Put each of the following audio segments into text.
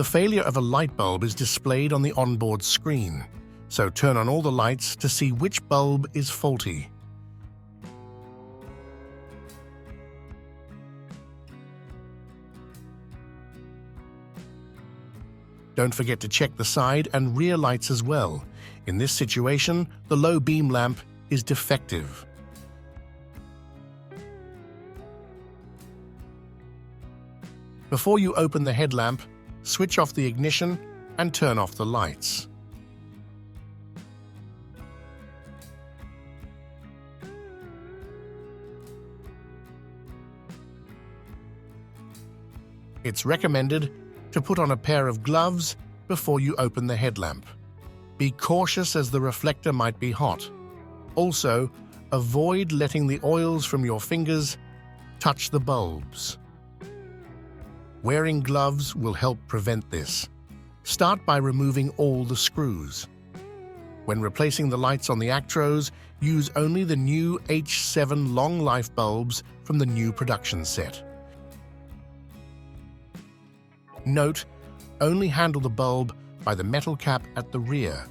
The failure of a light bulb is displayed on the onboard screen, so turn on all the lights to see which bulb is faulty. Don't forget to check the side and rear lights as well. In this situation, the low beam lamp is defective. Before you open the headlamp, switch off the ignition and turn off the lights. It's recommended to put on a pair of gloves before you open the headlamp. Be cautious as the reflector might be hot. Also, avoid letting the oils from your fingers touch the bulbs. Wearing gloves will help prevent this. Start by removing all the screws. When replacing the lights on the Actros, use only the new H7 long life bulbs from the new production set. Note, only handle the bulb by the metal cap at the rear.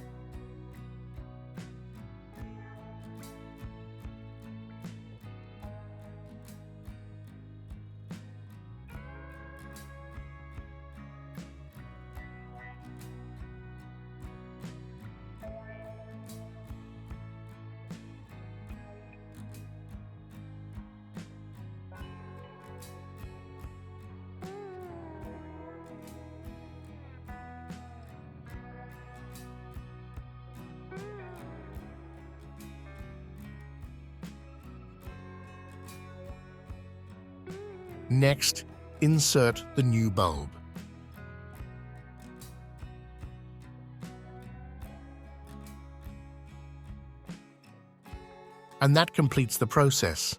Next, insert the new bulb. And that completes the process.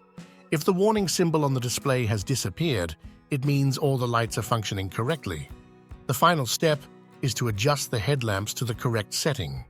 If the warning symbol on the display has disappeared, it means all the lights are functioning correctly. The final step is to adjust the headlamps to the correct setting.